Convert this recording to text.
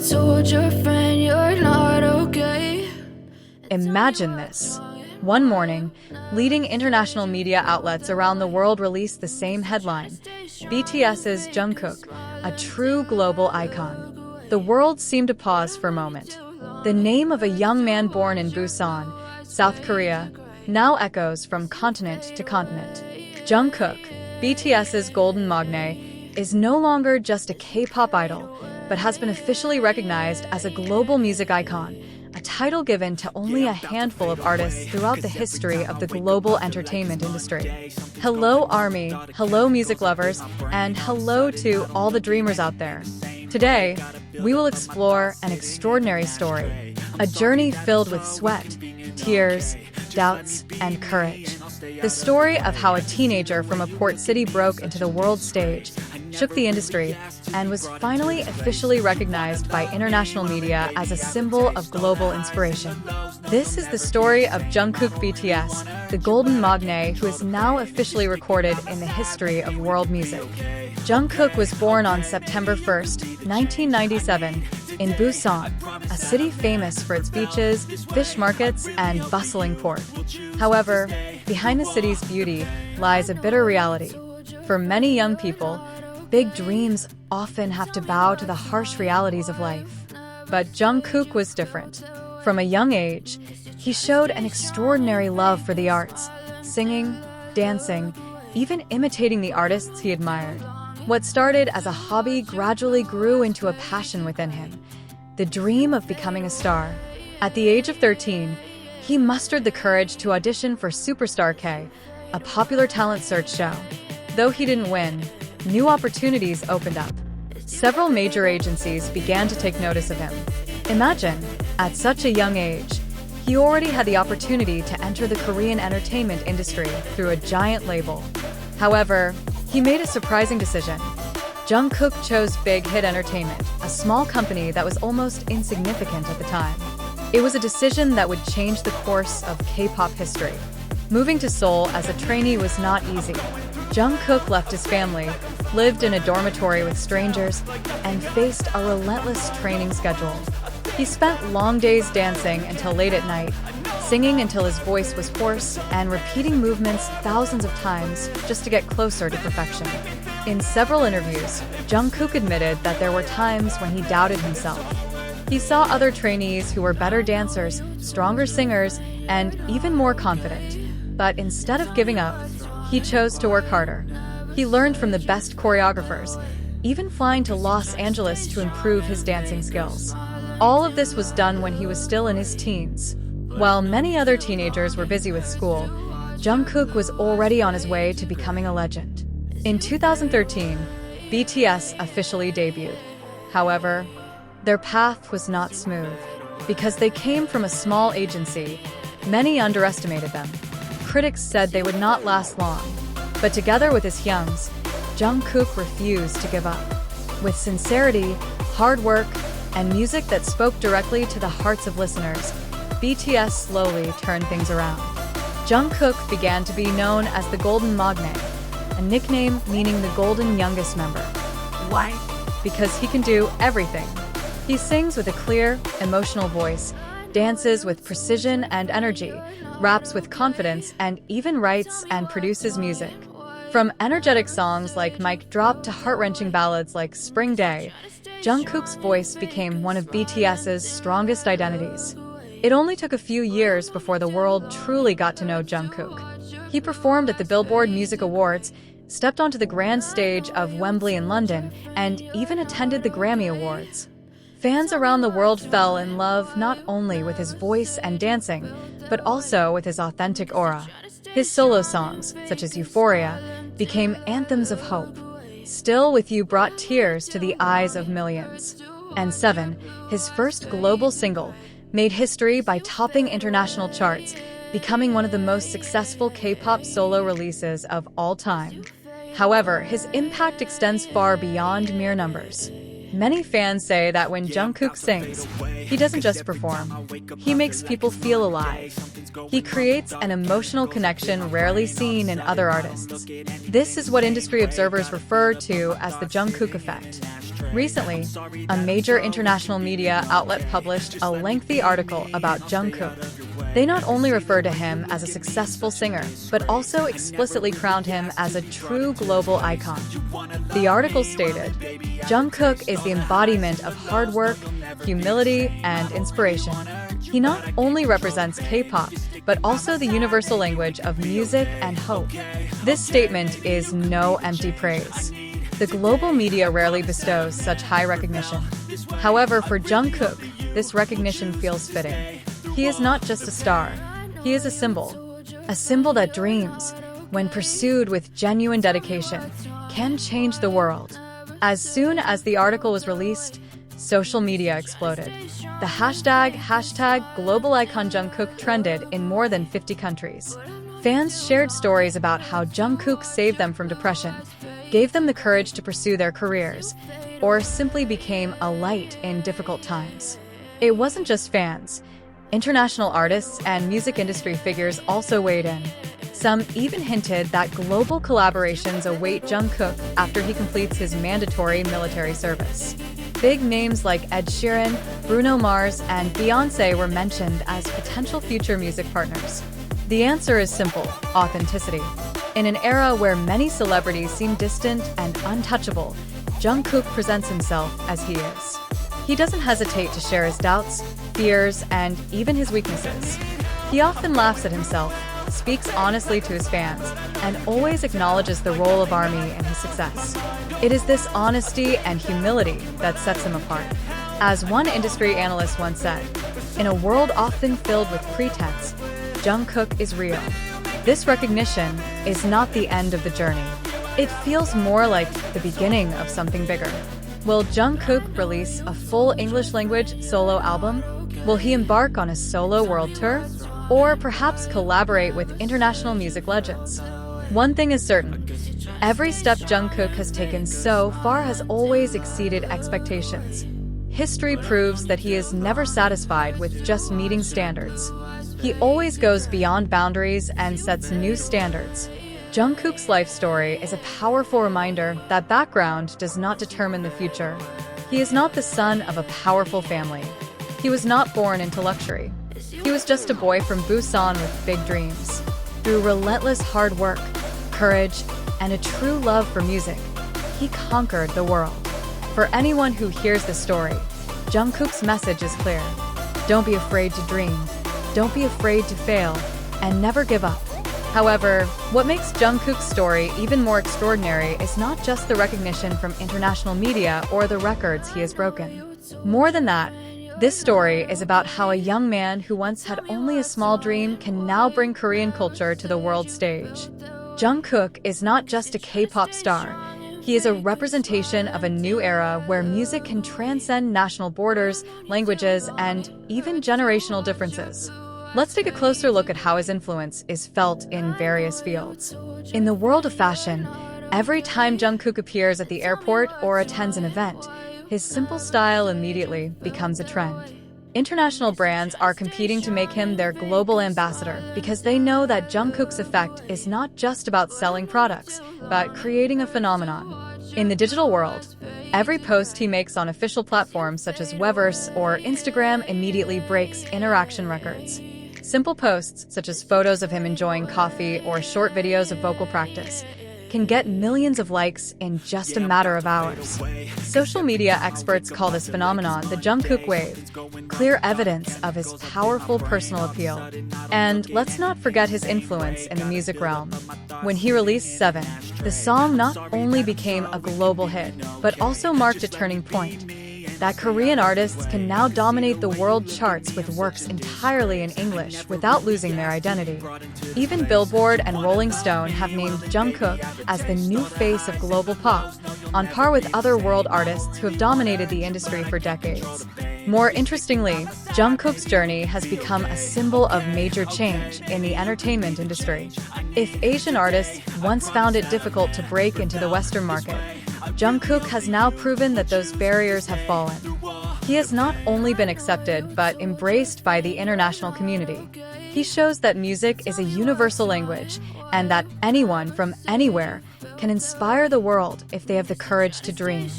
told your friend you're not okay. Imagine this. One morning, leading international media outlets around the world released the same headline: BTS's Jungkook, a true global icon. The world seemed to pause for a moment. The name of a young man born in Busan, South Korea, now echoes from continent to continent. Jungkook, BTS's golden magne, is no longer just a K-pop idol, but has been officially recognized as a global music icon, a title given to only a handful of artists throughout the history of the global entertainment industry. Hello, ARMY, hello, music lovers, and hello to all the dreamers out there. Today, we will explore an extraordinary story, a journey filled with sweat, tears, doubts, and courage. The story of how a teenager from a port city broke into the world stage, shook the industry, and was finally officially recognized by international media as a symbol of global inspiration. This is the story of Jungkook BTS, the golden magne who is now officially recorded in the history of world music. Jungkook was born on September 1st, 1997, in Busan, a city famous for its beaches, fish markets, and bustling port. However, behind the city's beauty lies a bitter reality. For many young people, big dreams often have to bow to the harsh realities of life. But Jungkook was different. From a young age, he showed an extraordinary love for the arts, singing, dancing, even imitating the artists he admired. What started as a hobby gradually grew into a passion within him, the dream of becoming a star. At the age of 13, he mustered the courage to audition for Superstar K, a popular talent search show. Though he didn't win, new opportunities opened up. Several major agencies began to take notice of him. Imagine, at such a young age, he already had the opportunity to enter the Korean entertainment industry through a giant label. However, he made a surprising decision. Jungkook chose Big Hit Entertainment, a small company that was almost insignificant at the time. It was a decision that would change the course of K-pop history. Moving to Seoul as a trainee was not easy. Jungkook left his family, lived in a dormitory with strangers, and faced a relentless training schedule. He spent long days dancing until late at night, singing until his voice was hoarse, and repeating movements thousands of times just to get closer to perfection. In several interviews, Jungkook admitted that there were times when he doubted himself. He saw other trainees who were better dancers, stronger singers, and even more confident. But instead of giving up, he chose to work harder. He learned from the best choreographers, even flying to Los Angeles to improve his dancing skills. All of this was done when he was still in his teens. While many other teenagers were busy with school, Jungkook was already on his way to becoming a legend. In 2013, BTS officially debuted. However, their path was not smooth. Because they came from a small agency, many underestimated them. Critics said they would not last long. But together with his Hyungs, Jungkook refused to give up. With sincerity, hard work, and music that spoke directly to the hearts of listeners, BTS slowly turned things around. Jungkook began to be known as the Golden Magne, a nickname meaning the golden youngest member. Why? Because he can do everything. He sings with a clear, emotional voice, dances with precision and energy, raps with confidence, and even writes and produces music. From energetic songs like Mic Drop to heart-wrenching ballads like Spring Day, Jungkook's voice became one of BTS's strongest identities. It only took a few years before the world truly got to know Jungkook. He performed at the Billboard Music Awards, stepped onto the grand stage of Wembley in London, and even attended the Grammy Awards. Fans around the world fell in love not only with his voice and dancing, but also with his authentic aura. His solo songs, such as Euphoria, became anthems of hope. Still With You brought tears to the eyes of millions. And 7, his first global single, made history by topping international charts, becoming one of the most successful K-pop solo releases of all time. However, his impact extends far beyond mere numbers. Many fans say that when Jungkook sings, he doesn't just perform. He makes people feel alive. He creates an emotional connection rarely seen in other artists. This is what industry observers refer to as the Jungkook effect. Recently, a major international media outlet published a lengthy article about Jungkook. They not only refer to him as a successful singer, but also explicitly crowned him as a true global icon. The article stated, "Jungkook is the embodiment of hard work, humility, and inspiration. He not only represents K-pop, but also the universal language of music and hope." This statement is no empty praise. The global media rarely bestows such high recognition. However, for Jungkook, this recognition feels fitting. He is not just a star, he is a symbol that dreams, when pursued with genuine dedication, can change the world. As soon as the article was released, social media exploded. The hashtag #GlobalIconJungkook trended in more than 50 countries. Fans shared stories about how Jungkook saved them from depression, gave them the courage to pursue their careers, or simply became a light in difficult times. It wasn't just fans. International artists and music industry figures also weighed in. Some even hinted that global collaborations await Jungkook after he completes his mandatory military service. Big names like Ed Sheeran, Bruno Mars, and Beyoncé were mentioned as potential future music partners. The answer is simple: authenticity. In an era where many celebrities seem distant and untouchable, Jungkook presents himself as he is. He doesn't hesitate to share his doubts, fears, and even his weaknesses. He often laughs at himself, speaks honestly to his fans, and always acknowledges the role of ARMY in his success. It is this honesty and humility that sets him apart. As one industry analyst once said, "In a world often filled with pretense, Jungkook is real." This recognition is not the end of the journey. It feels more like the beginning of something bigger. Will Jungkook release a full English-language solo album? Will he embark on a solo world tour? Or perhaps collaborate with international music legends? One thing is certain: every step Jungkook has taken so far has always exceeded expectations. History proves that he is never satisfied with just meeting standards. He always goes beyond boundaries and sets new standards. Jungkook's life story is a powerful reminder that background does not determine the future. He is not the son of a powerful family. He was not born into luxury. He was just a boy from Busan with big dreams. Through relentless hard work, courage, and a true love for music, he conquered the world. For anyone who hears this story, Jungkook's message is clear. Don't be afraid to dream. Don't be afraid to fail, and never give up. However, what makes Jungkook's story even more extraordinary is not just the recognition from international media or the records he has broken. More than that, this story is about how a young man who once had only a small dream can now bring Korean culture to the world stage. Jungkook is not just a K-pop star. He is a representation of a new era where music can transcend national borders, languages, and even generational differences. Let's take a closer look at how his influence is felt in various fields. In the world of fashion, every time Jungkook appears at the airport or attends an event, his simple style immediately becomes a trend. International brands are competing to make him their global ambassador because they know that Jungkook's effect is not just about selling products, but creating a phenomenon. In the digital world, every post he makes on official platforms such as Weverse or Instagram immediately breaks interaction records. Simple posts, such as photos of him enjoying coffee or short videos of vocal practice, can get millions of likes in just a matter of hours. Social media experts call this phenomenon the Jungkook wave, clear evidence of his powerful personal appeal. And let's not forget his influence in the music realm. When he released 7, the song not only became a global hit, but also marked a turning point. That Korean artists can now dominate the world charts with works entirely in English without losing their identity. Even Billboard and Rolling Stone have named Jungkook as the new face of global pop, on par with other world artists who have dominated the industry for decades. More interestingly, Jungkook's journey has become a symbol of major change in the entertainment industry. If Asian artists once found it difficult to break into the Western market, Jungkook has now proven that those barriers have fallen. He has not only been accepted, but embraced by the international community. He shows that music is a universal language, and that anyone from anywhere can inspire the world if they have the courage to dream.